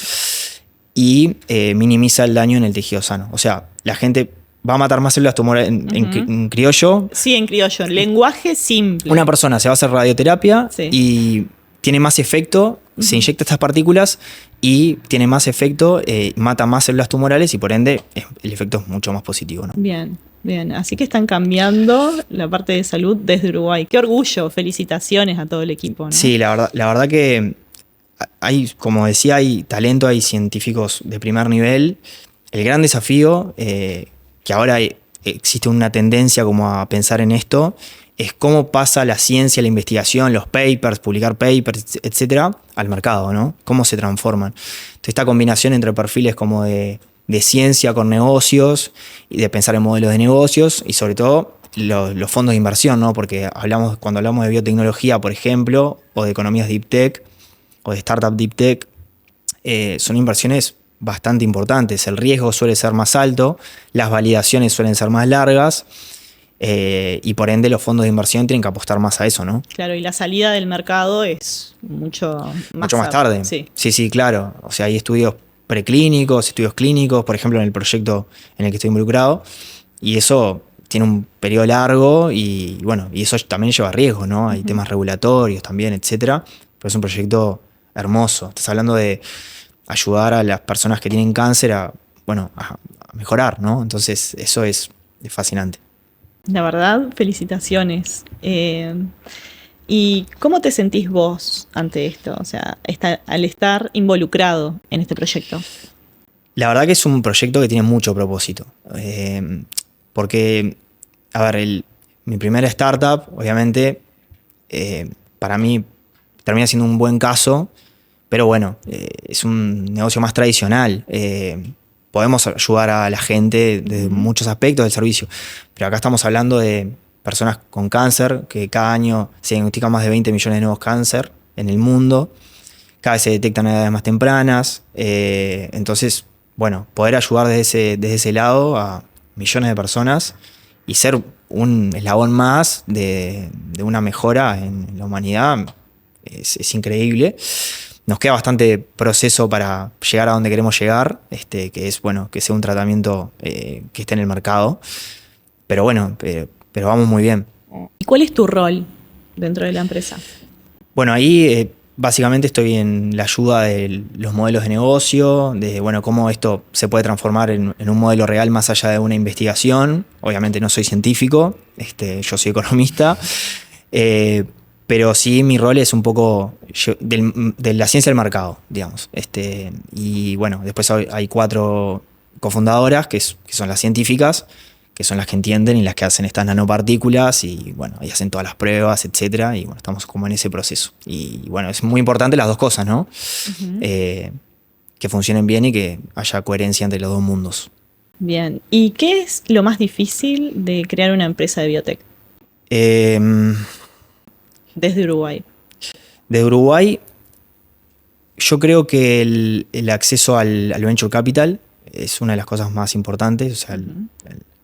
y minimiza el daño en el tejido sano. O sea, la gente va a matar más células tumorales en criollo. Sí, en criollo. Lenguaje simple. Una persona se va a hacer radioterapia y tiene más efecto, se inyecta estas partículas y tiene más efecto, mata más células tumorales y por ende el efecto es mucho más positivo, ¿no? Bien, bien. Así que están cambiando la parte de salud desde Uruguay. Qué orgullo, felicitaciones a todo el equipo, ¿no? Sí, la verdad que hay, como decía, hay talento, hay científicos de primer nivel. El gran desafío, que ahora existe una tendencia como a pensar en esto, es cómo pasa la ciencia, la investigación, los papers, publicar papers, etcétera, al mercado, ¿no? Cómo se transforman. Entonces, esta combinación entre perfiles como de ciencia con negocios y de pensar en modelos de negocios y sobre todo los fondos de inversión, ¿no? Porque cuando hablamos de biotecnología, por ejemplo, o de economías deep tech o de startup deep tech, son inversiones bastante importantes. El riesgo suele ser más alto, las validaciones suelen ser más largas y por ende los fondos de inversión tienen que apostar más a eso, ¿no? Claro, y la salida del mercado es mucho más tarde. Sí, claro. O sea, hay estudios preclínicos, estudios clínicos, por ejemplo, en el proyecto en el que estoy involucrado, y eso tiene un periodo largo y bueno, y eso también lleva riesgos, ¿no? Hay temas regulatorios también, etcétera. Pero es un proyecto hermoso. Estás hablando de ayudar a las personas que tienen cáncer a mejorar, ¿no? Entonces eso es fascinante. La verdad, felicitaciones. ¿Y cómo te sentís vos ante esto? O sea, al estar involucrado en este proyecto. La verdad que es un proyecto que tiene mucho propósito. Porque, a ver, mi primera startup, obviamente, para mí termina siendo un buen caso, pero bueno, es un negocio más tradicional. Podemos ayudar a la gente desde muchos aspectos del servicio, pero acá estamos hablando de personas con cáncer, que cada año se diagnostican más de 20 millones de nuevos cáncer en el mundo, cada vez se detectan a edades más tempranas, entonces, bueno, poder ayudar desde ese lado a millones de personas y ser un eslabón más de una mejora en la humanidad es increíble. Nos queda bastante proceso para llegar a donde queremos llegar, que es, bueno, que sea un tratamiento que esté en el mercado. Pero bueno, pero vamos muy bien. ¿Y cuál es tu rol dentro de la empresa? Bueno, ahí básicamente estoy en la ayuda de los modelos de negocio, de bueno, cómo esto se puede transformar en un modelo real más allá de una investigación. Obviamente no soy científico, yo soy economista. Pero sí, mi rol es un poco de la ciencia del mercado, digamos. Y bueno, después hay 4 cofundadoras que son las científicas, que son las que entienden y las que hacen estas nanopartículas y bueno, ahí hacen todas las pruebas, etcétera. Y bueno, estamos como en ese proceso. Y bueno, es muy importante las dos cosas, ¿no? Que funcionen bien y que haya coherencia entre los dos mundos. Bien. ¿Y qué es lo más difícil de crear una empresa de biotech? Desde Uruguay. De Uruguay, yo creo que el acceso al venture capital es una de las cosas más importantes, o sea,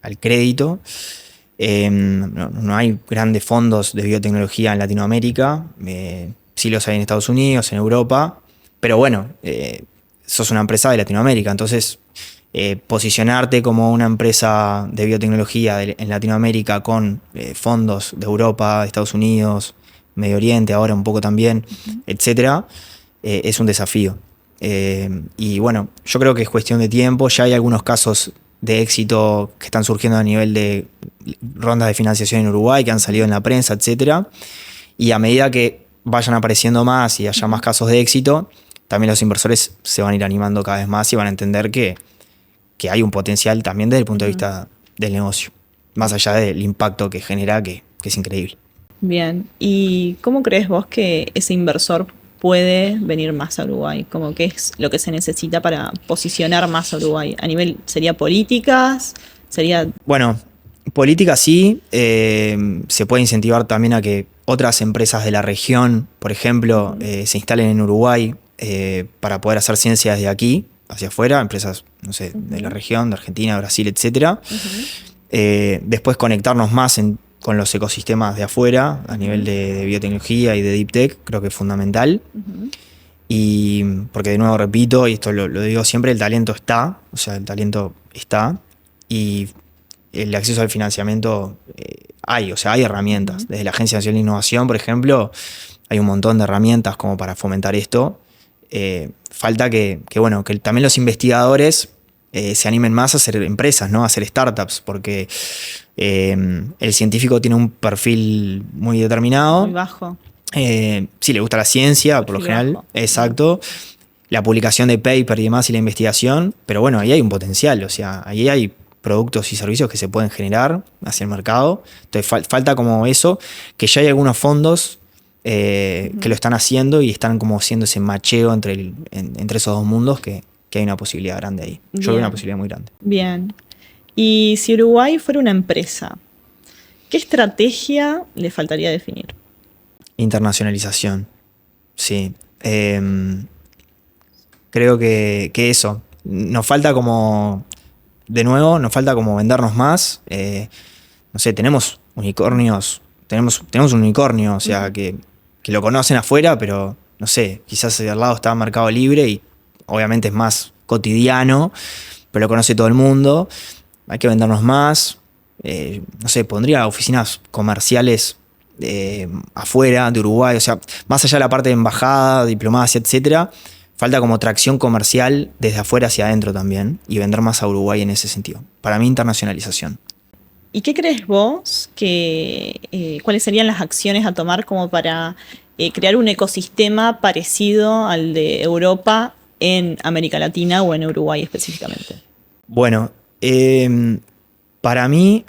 al crédito. No hay grandes fondos de biotecnología en Latinoamérica, sí los hay en Estados Unidos, en Europa, pero bueno, sos una empresa de Latinoamérica, entonces posicionarte como una empresa de biotecnología en Latinoamérica con fondos de Europa, de Estados Unidos, Medio Oriente, ahora un poco también, etcétera, es un desafío. Y bueno, yo creo que es cuestión de tiempo. Ya hay algunos casos de éxito que están surgiendo a nivel de rondas de financiación en Uruguay, que han salido en la prensa, etcétera. Y a medida que vayan apareciendo más y haya más casos de éxito, también los inversores se van a ir animando cada vez más y van a entender que que hay un potencial también desde el punto de vista del negocio, más allá del impacto que genera, que es increíble. Bien, ¿y cómo crees vos que ese inversor puede venir más a Uruguay? Como qué es lo que se necesita para posicionar más a Uruguay? ¿A nivel, sería políticas? ¿Sería...? Bueno, política sí, se puede incentivar también a que otras empresas de la región, por ejemplo, se instalen en Uruguay para poder hacer ciencia desde aquí hacia afuera, empresas, no sé, de la región, de Argentina, Brasil, etcétera. Después conectarnos más con los ecosistemas de afuera a nivel de biotecnología y de deep tech, creo que es fundamental. Y porque de nuevo repito, y esto lo digo siempre, el talento está, o sea, el talento está, y el acceso al financiamiento hay, o sea, hay herramientas. Desde la Agencia Nacional de Innovación, por ejemplo, hay un montón de herramientas como para fomentar esto. Falta que también los investigadores se animen más a hacer empresas, ¿no? A hacer startups, porque el científico tiene un perfil muy determinado. Muy bajo. Sí, le gusta la ciencia, por lo general. Bajo. Exacto. La publicación de paper y demás y la investigación. Pero bueno, ahí hay un potencial. O sea, ahí hay productos y servicios que se pueden generar hacia el mercado. Entonces falta como eso, que ya hay algunos fondos que lo están haciendo y están como haciendo ese macheo entre esos dos mundos que hay una posibilidad grande ahí. Yo veo una posibilidad muy grande. Bien. Y si Uruguay fuera una empresa, ¿qué estrategia le faltaría definir? Internacionalización. Sí. Creo que eso. Nos falta como, de nuevo, nos falta como vendernos más. No sé, tenemos unicornios. Tenemos un unicornio, o sea, que lo conocen afuera, pero no sé, quizás al lado está Mercado Libre y obviamente es más cotidiano, pero lo conoce todo el mundo. Hay que vendernos más. No sé, pondría oficinas comerciales afuera de Uruguay, o sea, más allá de la parte de embajada, diplomacia, etcétera, falta como tracción comercial desde afuera hacia adentro también y vender más a Uruguay en ese sentido. Para mí, internacionalización. ¿Y qué crees vos que cuáles serían las acciones a tomar como para crear un ecosistema parecido al de Europa en América Latina o en Uruguay específicamente? Bueno, para mí,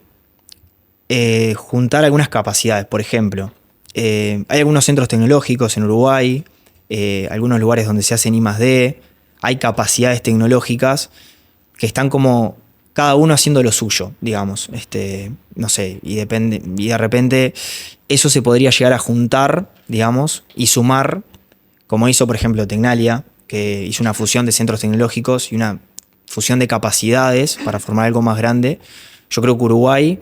juntar algunas capacidades. Por ejemplo, hay algunos centros tecnológicos en Uruguay, algunos lugares donde se hacen I+D, hay capacidades tecnológicas que están como cada uno haciendo lo suyo, digamos. No sé, y de repente eso se podría llegar a juntar, digamos, y sumar, como hizo, por ejemplo, Tecnalia, que hizo una fusión de centros tecnológicos y una fusión de capacidades para formar algo más grande. Yo creo que Uruguay,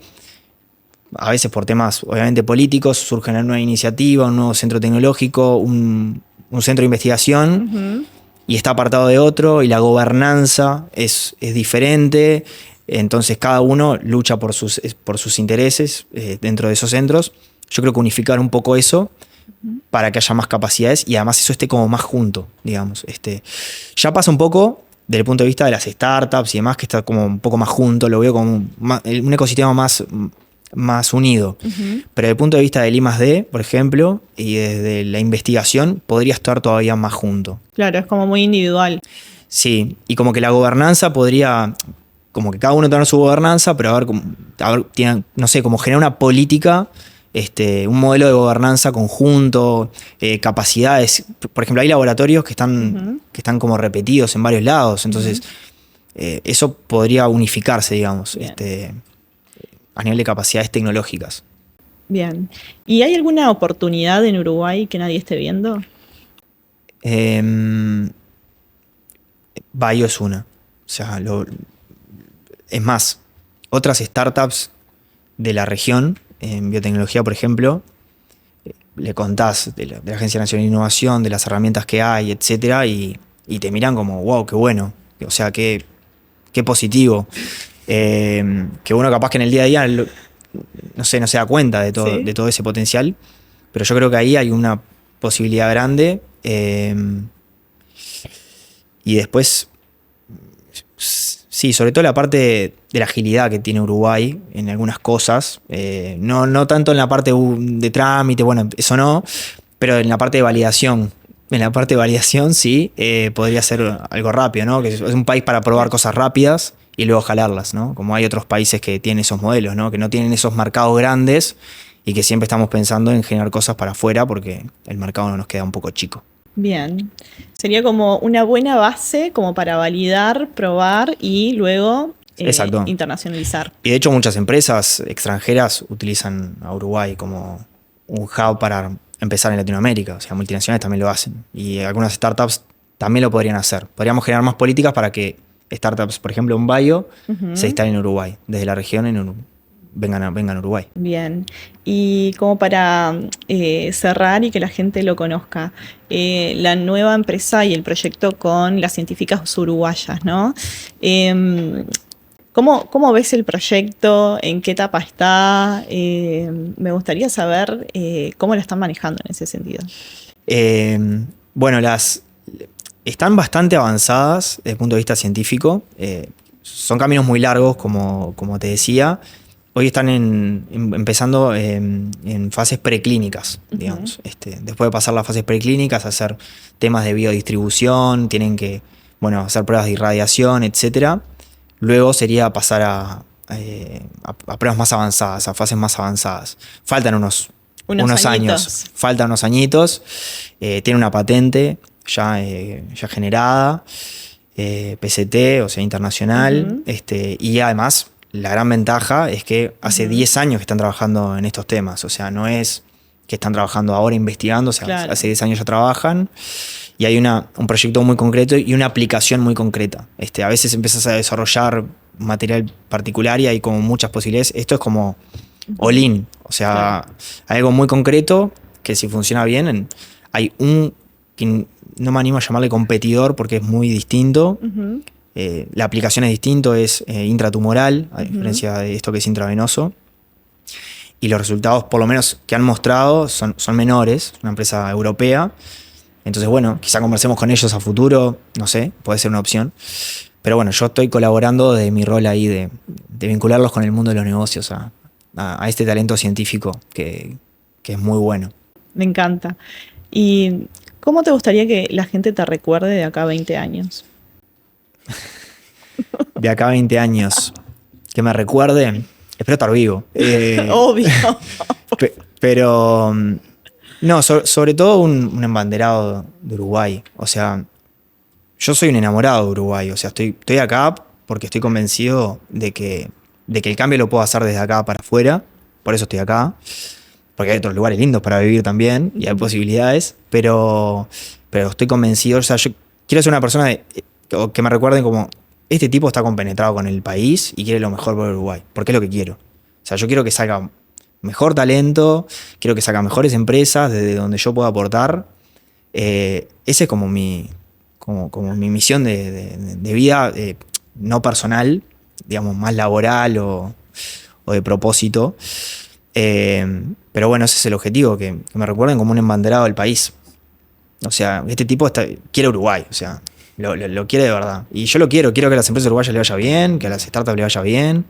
a veces por temas obviamente políticos, surge una nueva iniciativa, un nuevo centro tecnológico, un centro de investigación, y está apartado de otro, y la gobernanza es diferente. Entonces cada uno lucha por sus intereses dentro de esos centros. Yo creo que unificar un poco eso para que haya más capacidades y además eso esté como más junto, digamos. Ya pasa un poco desde el punto de vista de las startups y demás, que está como un poco más junto, lo veo como un ecosistema más unido. Pero desde el punto de vista del I+D, por ejemplo, y desde la investigación, podría estar todavía más junto. Claro, es como muy individual. Sí, y como que la gobernanza podría, como que cada uno tener su gobernanza, pero no sé, como generar una política, un modelo de gobernanza conjunto, capacidades. Por ejemplo, hay laboratorios que están como repetidos en varios lados, entonces eso podría unificarse, digamos, a nivel de capacidades tecnológicas. Bien. ¿Y hay alguna oportunidad en Uruguay que nadie esté viendo? Bio es una. O sea, es más, otras startups de la región, en biotecnología, por ejemplo, le contás de la Agencia Nacional de Innovación, de las herramientas que hay, etcétera, y te miran como, wow, qué bueno. O sea, qué positivo. Que uno capaz que en el día a día no se da cuenta de todo ese potencial, pero yo creo que ahí hay una posibilidad grande. Y después, sí, sobre todo la parte de la agilidad que tiene Uruguay en algunas cosas, no tanto en la parte de trámite, bueno, eso no, pero en la parte de validación. En la parte de validación sí, podría ser algo rápido, ¿no? Que es un país para probar cosas rápidas y luego jalarlas, ¿no? Como hay otros países que tienen esos modelos, ¿no? Que no tienen esos mercados grandes y que siempre estamos pensando en generar cosas para afuera porque el mercado nos queda un poco chico. Bien. Sería como una buena base como para validar, probar y luego Exacto. internacionalizar. Y de hecho muchas empresas extranjeras utilizan a Uruguay como un hub para empezar en Latinoamérica. O sea, multinacionales también lo hacen. Y algunas startups también lo podrían hacer. Podríamos generar más políticas para que startups, por ejemplo, un bio, se instalen en Uruguay. Desde la región vengan a Uruguay. Bien. Y como para cerrar y que la gente lo conozca, la nueva empresa y el proyecto con las científicas uruguayas, ¿no? ¿Cómo ves el proyecto? ¿En qué etapa está? Me gustaría saber cómo lo están manejando en ese sentido. Bueno, están bastante avanzadas desde el punto de vista científico. Son caminos muy largos, como te decía. Hoy están empezando en fases preclínicas, digamos. Después de pasar las fases preclínicas, hacer temas de biodistribución, tienen que hacer pruebas de irradiación, etcétera. Luego sería pasar a pruebas más avanzadas, a fases más avanzadas. Faltan unos años. Faltan unos añitos. Tiene una patente ya generada, PCT, o sea, internacional. Y además, la gran ventaja es que hace 10 años que están trabajando en estos temas. O sea, no es que están trabajando ahora investigando, o sea, claro, hace 10 años ya trabajan. Y hay un proyecto muy concreto y una aplicación muy concreta. A veces empiezas a desarrollar material particular y hay como muchas posibilidades. Esto es como all-in. O sea, claro, hay algo muy concreto que si funciona bien, hay que no me animo a llamarle competidor porque es muy distinto. La aplicación es distinto, es intratumoral, a diferencia de esto que es intravenoso. Y los resultados, por lo menos que han mostrado, son menores. Una empresa europea. Entonces, quizá conversemos con ellos a futuro, no sé, puede ser una opción. Pero yo estoy colaborando de mi rol ahí de vincularlos con el mundo de los negocios a este talento científico que es muy bueno. Me encanta. ¿Y cómo te gustaría que la gente te recuerde de acá a 20 años? De acá a 20 años, que me recuerde, espero estar vivo. Obvio. Pero... No, sobre todo un embanderado de Uruguay. O sea, yo soy un enamorado de Uruguay. O sea, estoy acá porque estoy convencido de que el cambio lo puedo hacer desde acá para afuera. Por eso estoy acá. Porque hay otros lugares lindos para vivir también y hay posibilidades. Pero estoy convencido. O sea, yo quiero ser una persona que me recuerden como este tipo está compenetrado con el país y quiere lo mejor para Uruguay. Porque es lo que quiero. O sea, yo quiero que salga mejor talento, quiero que salgan mejores empresas desde donde yo pueda aportar. Esa es como mi misión de vida, no personal, digamos, más laboral o de propósito. Pero ese es el objetivo, que me recuerden como un embanderado del país. O sea, este tipo quiere Uruguay, o sea, lo quiere de verdad. Y yo quiero que a las empresas uruguayas le vaya bien, que a las startups le vaya bien.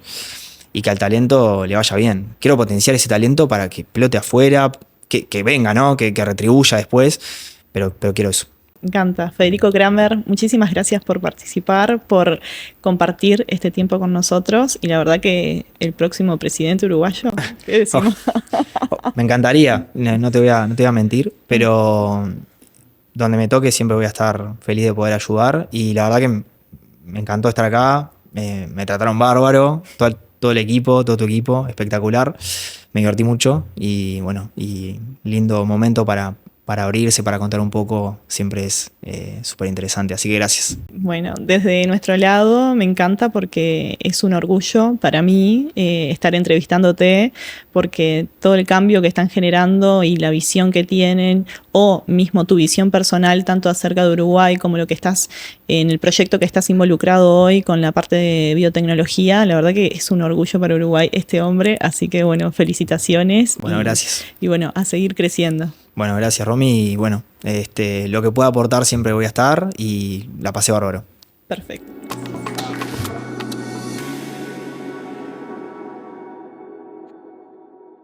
Y que al talento le vaya bien. Quiero potenciar ese talento para que explote afuera, que venga, ¿no? Que retribuya después, pero quiero eso. Me encanta. Federico Kramer, muchísimas gracias por participar, por compartir este tiempo con nosotros y la verdad que el próximo presidente uruguayo, ¿qué decimos? Me encantaría, no te voy a mentir, pero donde me toque siempre voy a estar feliz de poder ayudar y la verdad que me encantó estar acá, me trataron bárbaro, todo el equipo, todo tu equipo, espectacular. Me divertí mucho y lindo momento para abrirse, para contar un poco, siempre es súper interesante. Así que gracias. Bueno, desde nuestro lado me encanta porque es un orgullo para mí estar entrevistándote, porque todo el cambio que están generando y la visión que tienen, o mismo tu visión personal, tanto acerca de Uruguay como lo que estás en el proyecto que estás involucrado hoy con la parte de biotecnología, la verdad que es un orgullo para Uruguay este hombre, así que felicitaciones. Bueno, gracias. Y a seguir creciendo. Bueno, gracias Romy y lo que pueda aportar siempre voy a estar y la pasé bárbaro. Perfecto.